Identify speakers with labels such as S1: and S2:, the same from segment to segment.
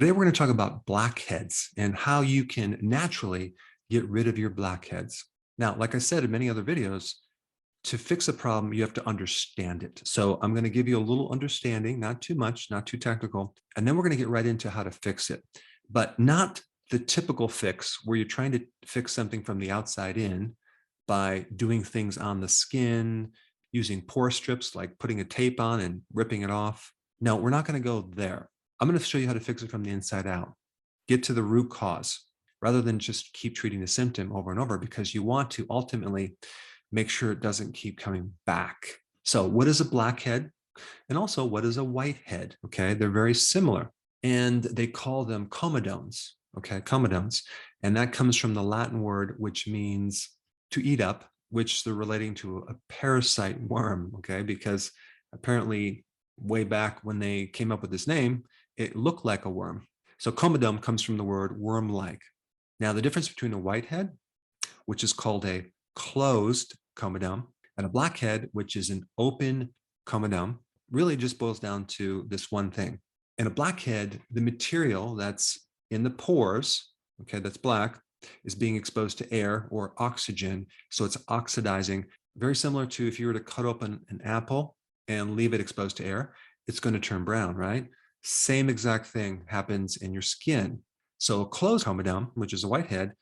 S1: Today, we're going to talk about blackheads and how you can naturally get rid of your blackheads. Now, like I said in many other videos, to fix a problem, you have to understand it. So I'm going to give you a little understanding, not too much, not too technical, and then we're going to get right into how to fix it, but not the typical fix where you're trying to fix something from the outside in by doing things on the skin, using pore strips, like putting a tape on and ripping it off. No, we're not going to go there. I'm going to show you how to fix it from the inside out. Get to the root cause rather than just keep treating the symptom over and over, because you want to ultimately make sure it doesn't keep coming back. So what is a blackhead? And also, what is a whitehead? Okay, they're very similar. And they call them comedones. Okay, comedones. And that comes from the Latin word, which means to eat up, which they're relating to a parasite worm. Okay, because apparently way back when they came up with this name, it looked like a worm. So comedone comes from the word worm-like. Now, the difference between a whitehead, which is called a closed comedone, and a blackhead, which is an open comedone, really just boils down to this one thing. In a blackhead, the material that's in the pores, okay, that's black, is being exposed to air or oxygen. So it's oxidizing, very similar to if you were to cut open an apple and leave it exposed to air, it's going to turn brown, right? Same exact thing happens in your skin. So a closed comedone, which is a whitehead,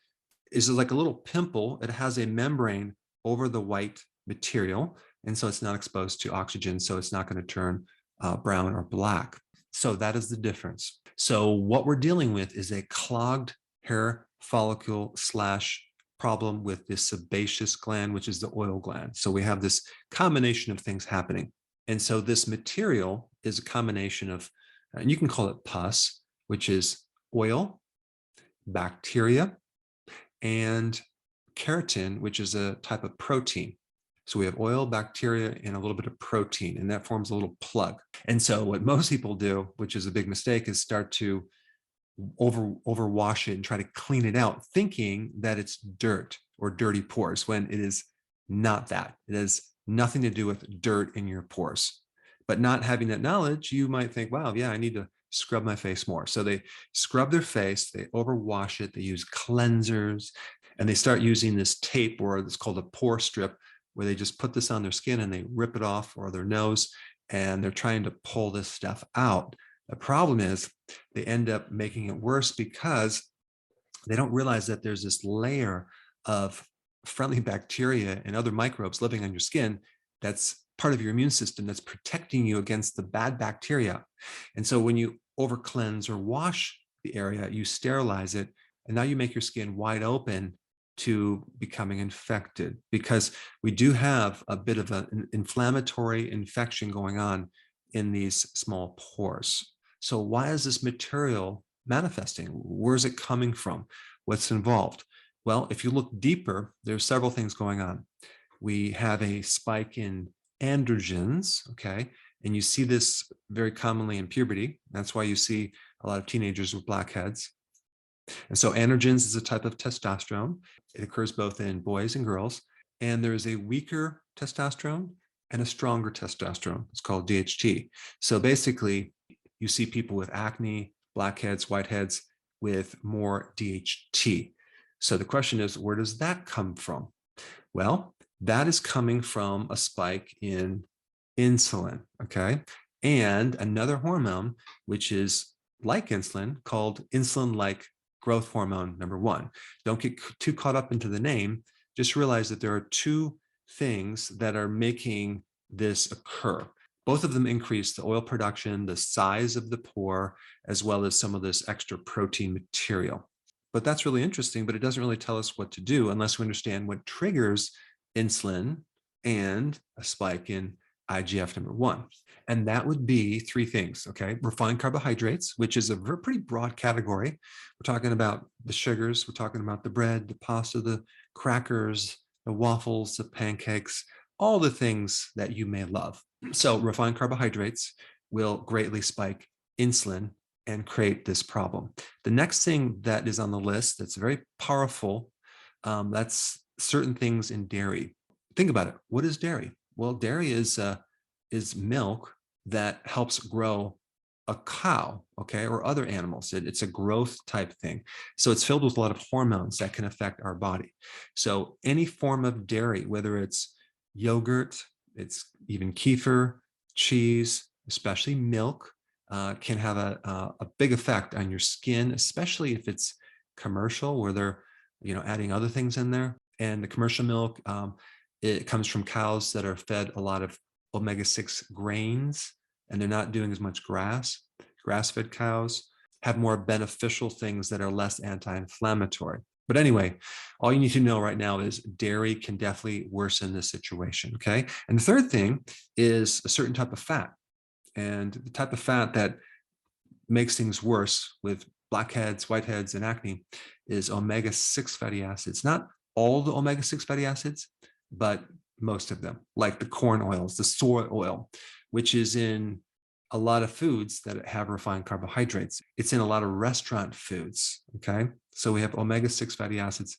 S1: is like a little pimple. It has a membrane over the white material, and so it's not exposed to oxygen, so it's not going to turn brown or black. So that is the difference. So what we're dealing with is a clogged hair follicle slash problem with the sebaceous gland, which is the oil gland. So we have this combination of things happening. And so this material is a combination of, and you can call it pus, which is oil, bacteria, and keratin, which is a type of protein. So we have oil, bacteria, and a little bit of protein, and that forms a little plug. And so what most people do, which is a big mistake, is start to overwash it and try to clean it out, thinking that it's dirt or dirty pores, when it is not that. It has nothing to do with dirt in your pores. But not having that knowledge, you might think, wow, yeah, I need to scrub my face more. So they scrub their face, they overwash it, they use cleansers, and they start using this tape, or it's called a pore strip, where they just put this on their skin and they rip it off, or their nose, and they're trying to pull this stuff out. The problem is they end up making it worse because they don't realize that there's this layer of friendly bacteria and other microbes living on your skin that's part of your immune system that's protecting you against the bad bacteria. And so when you over cleanse or wash the area, you sterilize it, and now you make your skin wide open to becoming infected, because we do have a bit of an inflammatory infection going on in these small pores. So why is this material manifesting? Where is it coming from? What's involved? Well, if you look deeper, there's several things going on. We have a spike in androgens, okay? And you see this very commonly in puberty. That's why you see a lot of teenagers with blackheads. And so androgens is a type of testosterone. It occurs both in boys and girls. And there is a weaker testosterone and a stronger testosterone. It's called DHT. So basically, you see people with acne, blackheads, whiteheads with more DHT. So the question is, where does that come from? Well, that is coming from a spike in insulin, okay? And another hormone, which is like insulin, called insulin-like growth hormone number 1. Don't get too caught up into the name. Just realize that there are two things that are making this occur. Both of them increase the oil production, the size of the pore, as well as some of this extra protein material. But that's really interesting, but it doesn't really tell us what to do unless we understand what triggers insulin and a spike in IGF number 1. And that would be three things, okay? Refined carbohydrates, which is a pretty broad category. We're talking about the sugars, we're talking about the bread, the pasta, the crackers, the waffles, the pancakes, all the things that you may love. So refined carbohydrates will greatly spike insulin and create this problem. The next thing that is on the list that's very powerful, that's certain things in dairy. Think about it. What is dairy? Well, dairy is milk that helps grow a cow, okay, or other animals. It's a growth type thing. So it's filled with a lot of hormones that can affect our body. So any form of dairy, whether it's yogurt, it's even kefir, cheese, especially milk, can have a big effect on your skin, especially if it's commercial, where they're adding other things in there. And the commercial milk, it comes from cows that are fed a lot of omega-6 grains, and they're not doing as much grass. Grass-fed cows have more beneficial things that are less anti-inflammatory. But anyway, all you need to know right now is dairy can definitely worsen the situation, okay? And the third thing is a certain type of fat. And the type of fat that makes things worse with blackheads, whiteheads, and acne is omega-6 fatty acids. Not all the omega-6 fatty acids, but most of them, like the corn oils, the soy oil, which is in a lot of foods that have refined carbohydrates. It's in a lot of restaurant foods, okay? So we have omega-6 fatty acids,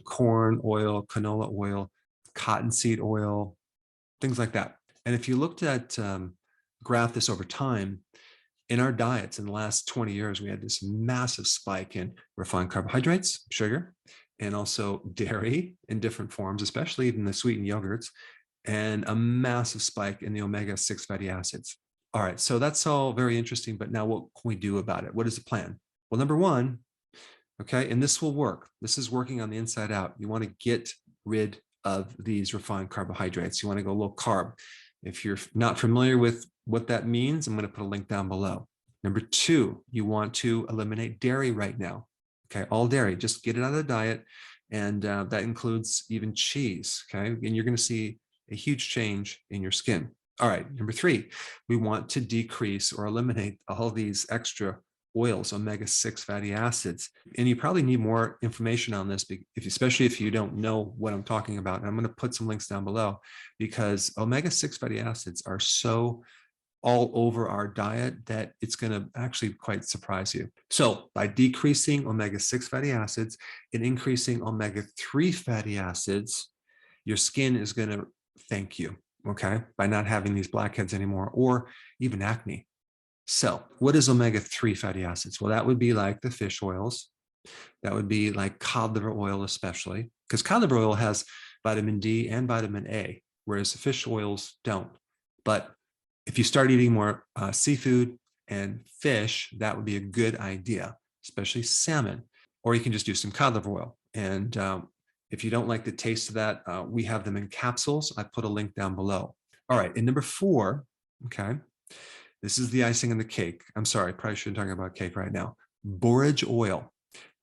S1: corn oil, canola oil, cottonseed oil, things like that. And if you looked at, graph this over time, in our diets in the last 20 years, we had this massive spike in refined carbohydrates, sugar, and also dairy in different forms, especially even the sweetened yogurts, and a massive spike in the omega-6 fatty acids. All right, so that's all very interesting, but now what can we do about it? What is the plan? Well, number one, okay, and this will work. This is working on the inside out. You want to get rid of these refined carbohydrates. You want to go low carb. If you're not familiar with what that means, I'm going to put a link down below. Number two, you want to eliminate dairy right now. Okay, all dairy, just get it out of the diet. And that includes even cheese, okay? And you're going to see a huge change in your skin. All right, number three, we want to decrease or eliminate all these extra oils, omega-6 fatty acids. And you probably need more information on this, especially if you don't know what I'm talking about. And I'm going to put some links down below, because omega-6 fatty acids are so all over our diet that it's going to actually quite surprise you. So by decreasing omega-6 fatty acids and increasing omega-3 fatty acids, your skin is going to thank you, okay, by not having these blackheads anymore, or even acne. So what is omega-3 fatty acids? Well, that would be like the fish oils. That would be like cod liver oil, especially, because cod liver oil has vitamin D and vitamin A, whereas the fish oils don't. But if you start eating more seafood and fish, that would be a good idea, especially salmon. Or you can just do some cod liver oil. And if you don't like the taste of that, we have them in capsules. I put a link down below. All right, and number four, okay, this is the icing on the cake. I'm sorry, probably shouldn't talk about cake right now. Borage oil.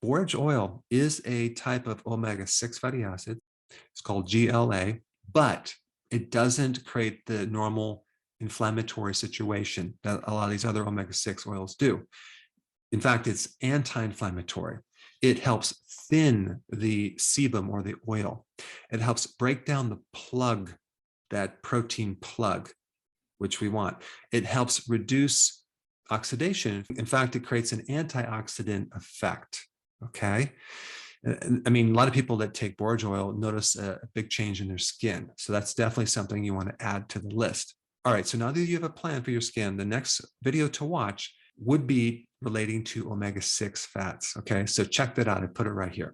S1: Borage oil is a type of omega-6 fatty acid. It's called GLA, but it doesn't create the normal inflammatory situation that a lot of these other omega-6 oils do. In fact, it's anti-inflammatory. It helps thin the sebum or the oil. It helps break down the plug, that protein plug, which we want. It helps reduce oxidation. In fact, it creates an antioxidant effect, okay? I mean, a lot of people that take borage oil notice a big change in their skin. So that's definitely something you want to add to the list. All right, so now that you have a plan for your skin, the next video to watch would be relating to omega-6 fats, okay? So check that out. I put it right here.